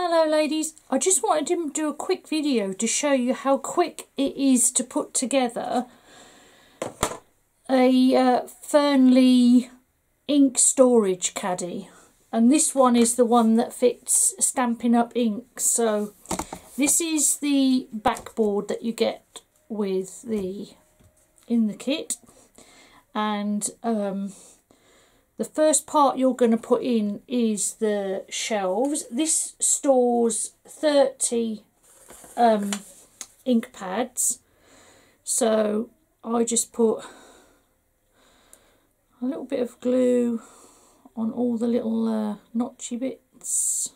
Hello ladies, I just wanted to do a quick video to show you how quick it is to put together a Fernli ink storage caddy, and this one is the one that fits Stampin Up Ink. So this is the backboard that you get with in the kit, and the first part you're going to put in is the shelves. This stores 30 ink pads, so I just put a little bit of glue on all the little notchy bits.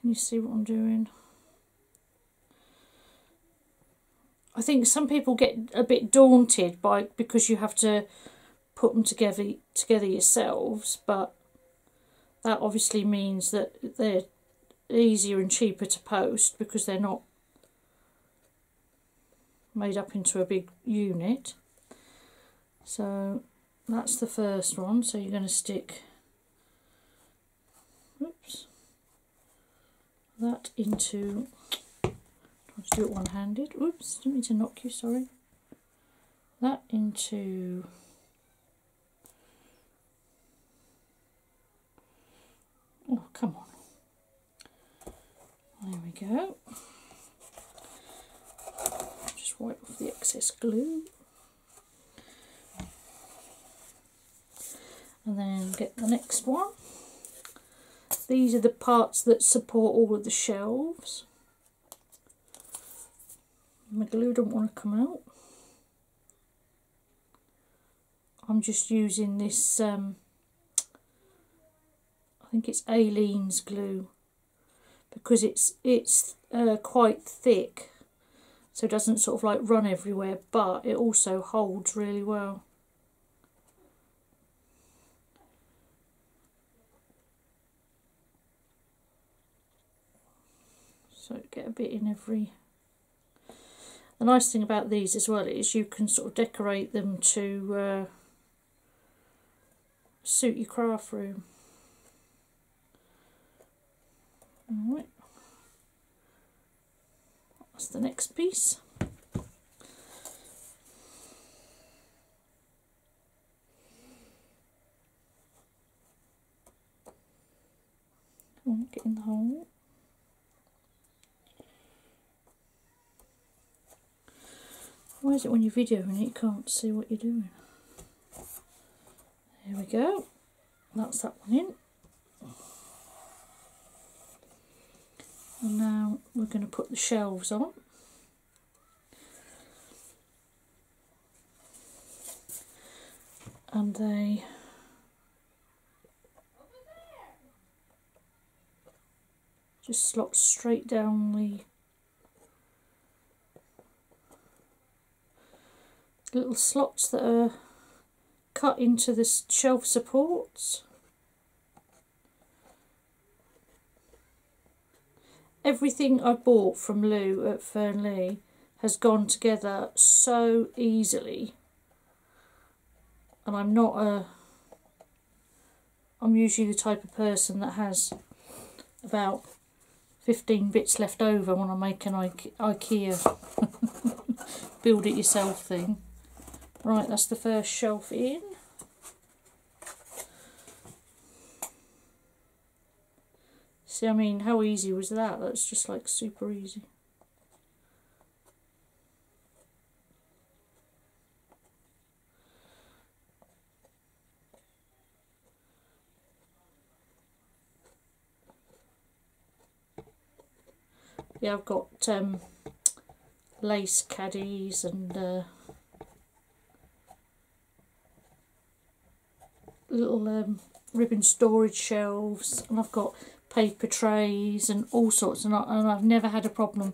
Can you see what I'm doing? I think some people get a bit daunted because you have to put them together yourselves, but that obviously means that they're easier and cheaper to post because they're not made up into a big unit. So that's the first one. So you're going to stick that into, let's do it one-handed, oops, didn't mean to knock you, sorry, that into oh, come on. There we go. Just wipe off the excess glue. And then get the next one. These are the parts that support all of the shelves. My glue don't want to come out. I'm just using this I think it's Aleene's glue because it's quite thick, so it doesn't sort of like run everywhere, but it also holds really well. So get a bit in every. The nice thing about these as well is you can sort of decorate them to suit your craft room. Alright, that's the next piece. Come on, get in the hole. Why is it when you're videoing it you can't see what you're doing? There we go, that's that one in. And now we're going to put the shelves on. And they just slot straight down the little slots that are cut into the shelf supports. Everything I bought from Lou at Fernli has gone together so easily, and I'm usually the type of person that has about 15 bits left over when I make an IKEA build it yourself thing. Right, that's the first shelf in. See, I mean, how easy was that? That's just like super easy. Yeah, I've got lace caddies and little ribbon storage shelves, and I've got paper trays and all sorts, and I've never had a problem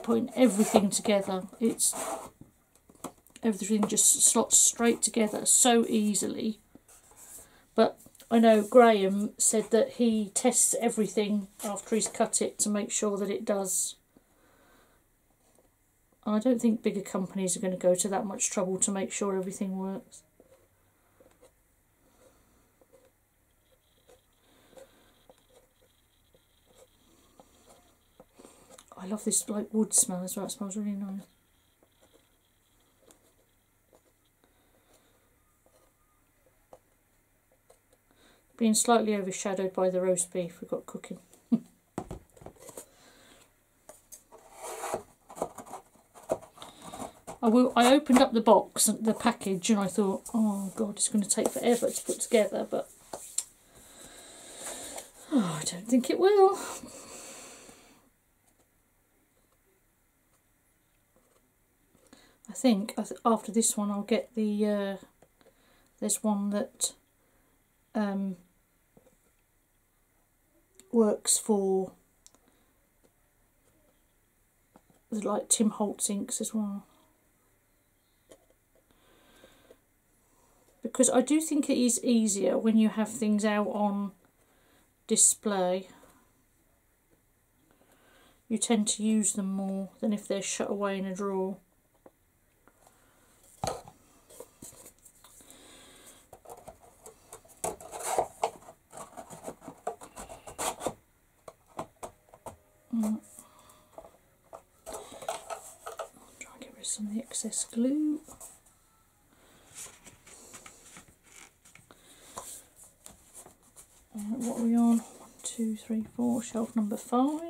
putting everything together. Everything just slots straight together so easily. But I know Graham said that he tests everything after he's cut it to make sure that it does. I don't think bigger companies are going to go to that much trouble to make sure everything works. love this like wood smell as well. It smells really nice. Being slightly overshadowed by the roast beef we've got cooking. I opened up the box, the package, and I thought, oh god, it's going to take forever to put together, but I don't think it will. I think after this one I'll get the, there's one that works for like Tim Holtz inks as well. Because I do think it is easier when you have things out on display. You tend to use them more than if they're shut away in a drawer. I'll try and get rid of some of the excess glue. What are we on? 1, 2, 3, 4, shelf number 5.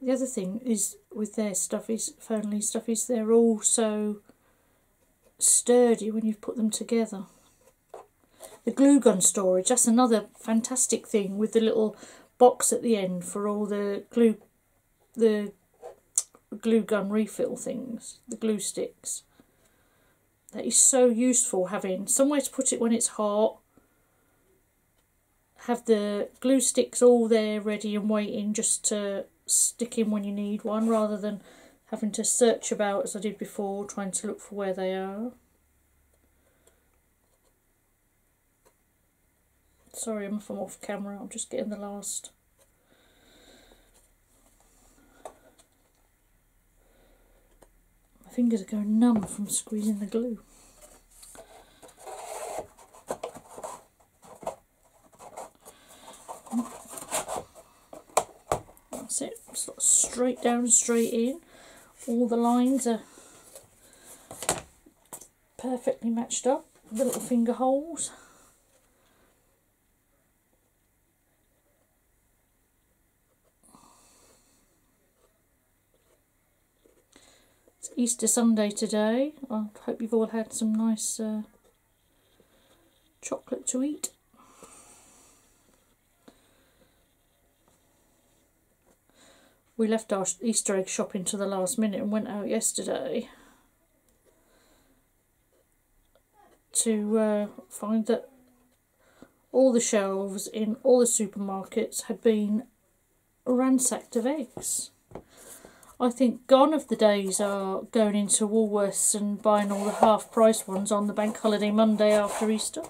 The other thing is with their stuff is, Fernli stuff, is they're all so sturdy when you've put them together. The glue gun storage, that's another fantastic thing with the little box at the end for all the glue gun refill things, the glue sticks. That is so useful, having somewhere to put it when it's hot. Have the glue sticks all there ready and waiting just to stick in when you need one, rather than having to search about as I did before, trying to look for where they are. Sorry if I'm off camera, I'm just getting the last. My fingers are going numb from squeezing the glue. That's it, sort of straight down, straight in. All the lines are perfectly matched up, the little finger holes. Easter Sunday today. I hope you've all had some nice chocolate to eat. We left our Easter egg shopping to the last minute and went out yesterday to find that all the shelves in all the supermarkets had been ransacked of eggs. I think gone of the days are going into Woolworths and buying all the half-price ones on the bank holiday Monday after Easter.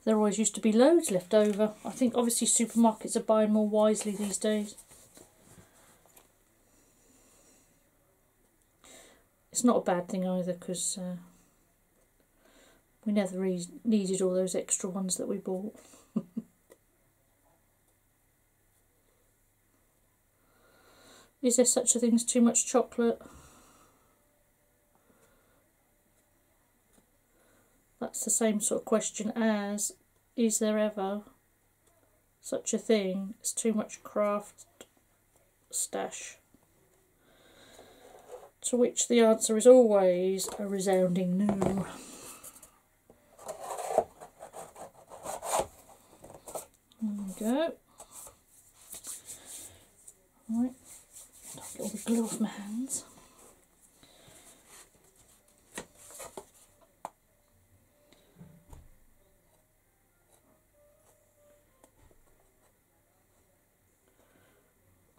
There always used to be loads left over. I think obviously supermarkets are buying more wisely these days. It's not a bad thing either, because we never really needed all those extra ones that we bought. Is there such a thing as too much chocolate? That's the same sort of question as, is there ever such a thing as too much craft stash? To which the answer is always a resounding no. There we go. Right. Get all the glue off my hands.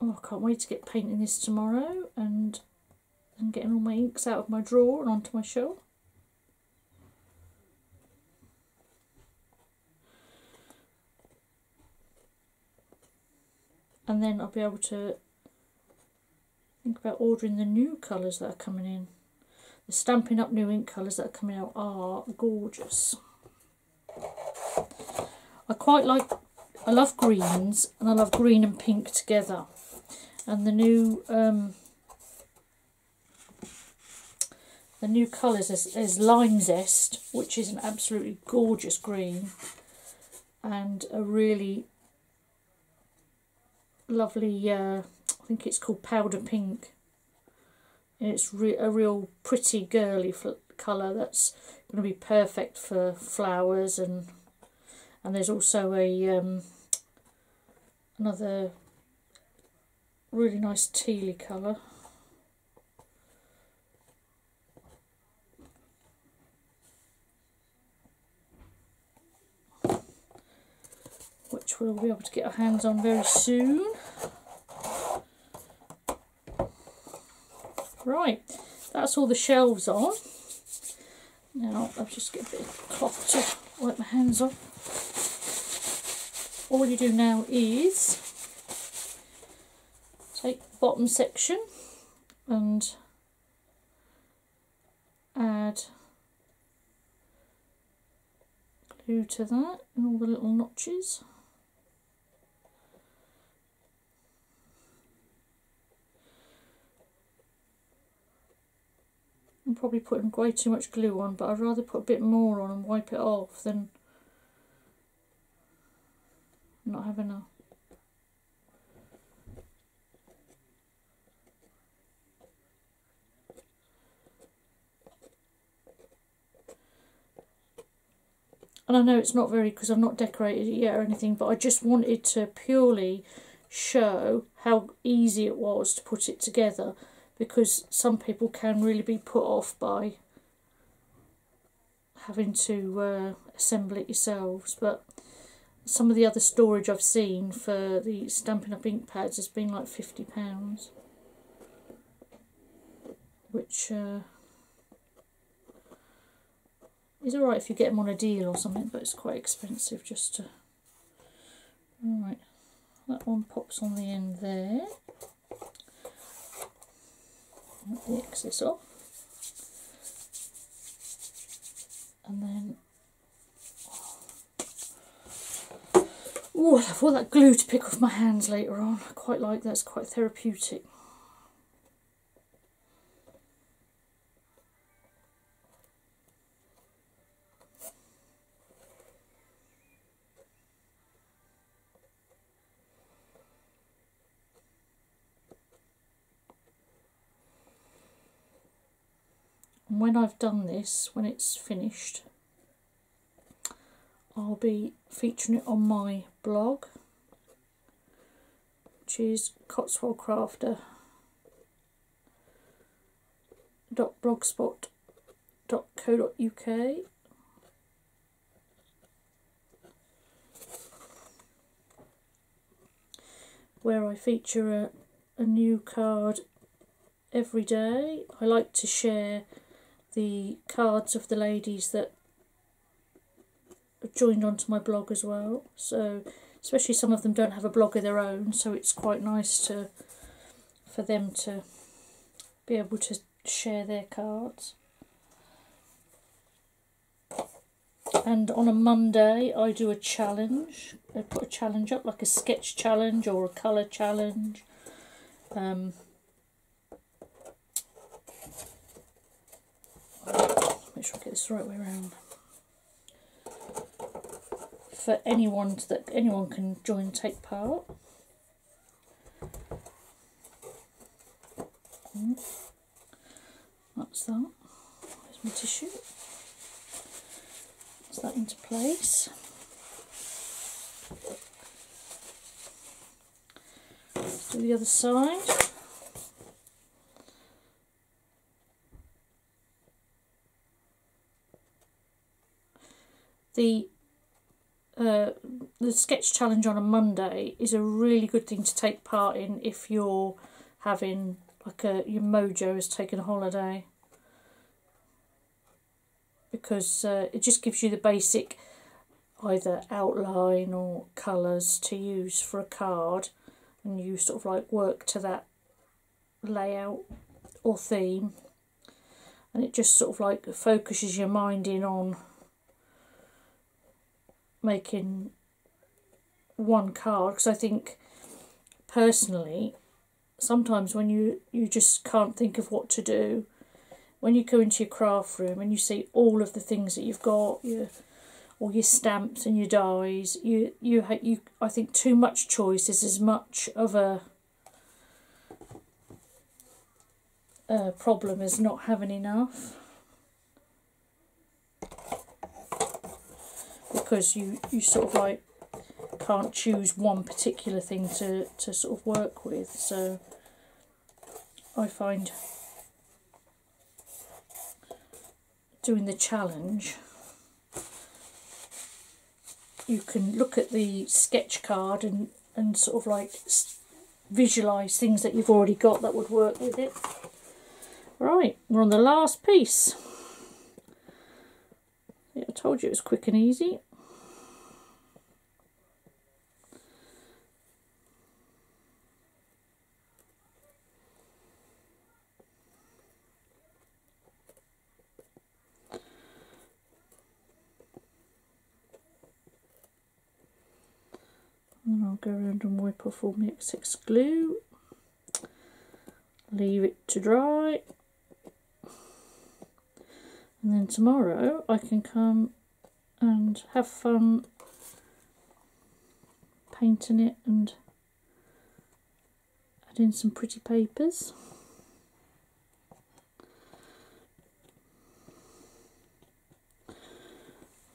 Oh, I can't wait to get painting this tomorrow and getting all my inks out of my drawer and onto my shelf. and then I'll be able to think about ordering the new colours that are coming in. The Stampin' Up new ink colours that are coming out are gorgeous. I love greens, and I love green and pink together. And the new colours is Lime Zest, which is an absolutely gorgeous green, and a really lovely, I think it's called Powder Pink. And it's a real pretty girly colour that's going to be perfect for flowers, and there's also a another really nice tealy colour. Which we'll be able to get our hands on very soon. Right, that's all the shelves on. Now I'll just get a bit of cloth to wipe my hands off. All you do now is take the bottom section and add glue to that and all the little notches. I'm probably putting way too much glue on, but I'd rather put a bit more on and wipe it off than not have enough. And I know it's not very, because I've not decorated it yet or anything, but I just wanted to purely show how easy it was to put it together, because some people can really be put off by having to assemble it yourselves. But some of the other storage I've seen for the Stampin' Up ink pads has been like £50, which is alright if you get them on a deal or something, but it's quite expensive just to... Alright, that one pops on the end there. Wipe the excess off. And then... Oh, I'll have all that glue to pick off my hands later on. I quite like that, it's quite therapeutic. And when I've done this, when it's finished, I'll be featuring it on my blog, which is cotswoldcrafter.blogspot.co.uk. where I feature a new card every day. I like to share the cards of the ladies that have joined onto my blog as well. So, especially some of them don't have a blog of their own, so it's quite nice for them to be able to share their cards. And on a Monday I do a challenge. I put a challenge up, like a sketch challenge or a colour challenge. Make sure I get this the right way around. For anyone can join, take part. That's that. There's my tissue. That's that into place. Let's do the other side. The sketch challenge on a Monday is a really good thing to take part in if you're having like your mojo has taken a holiday, because it just gives you the basic either outline or colours to use for a card, and you sort of like work to that layout or theme, and it just sort of like focuses your mind in on making one card. Because I think personally sometimes when you just can't think of what to do, when you go into your craft room and you see all of the things that you've got, all your stamps and your dies, I think too much choice is as much of a problem as not having enough, because you sort of like can't choose one particular thing to sort of work with. So I find doing the challenge, you can look at the sketch card and sort of like visualise things that you've already got that would work with it. Right, we're on the last piece. Yeah, I told you it was quick and easy. And I'll go around and wipe off all my excess glue. Leave it to dry. And then tomorrow I can come and have fun painting it and add in some pretty papers.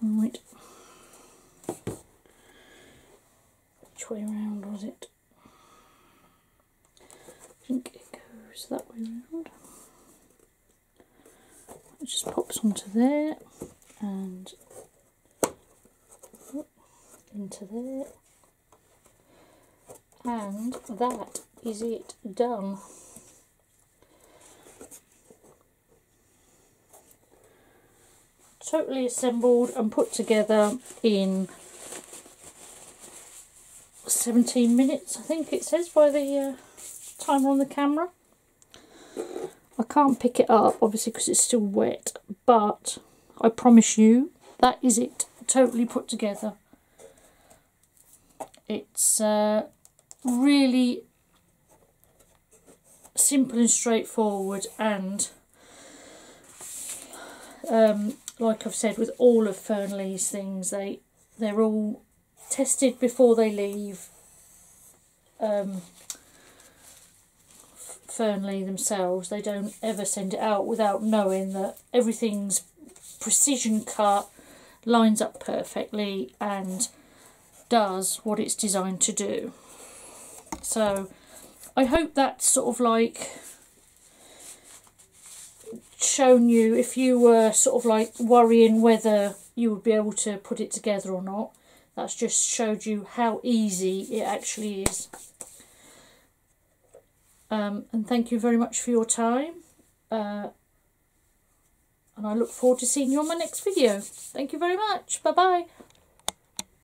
Right. Which way around was it? I think it goes that way around. It just pops onto there and into there, and that is it done. Totally assembled and put together in 17 minutes, I think it says by the timer on the camera. I can't pick it up obviously because it's still wet, but I promise you that is it, totally put together. It's really simple and straightforward, and like I've said with all of Fernli's things, they're all tested before they leave Fernli themselves. They don't ever send it out without knowing that everything's precision cut, lines up perfectly and does what it's designed to do. So I hope that's sort of like shown you, if you were sort of like worrying whether you would be able to put it together or not, that's just showed you how easy it actually is. And thank you very much for your time, and I look forward to seeing you on my next video. Thank you very much. Bye bye.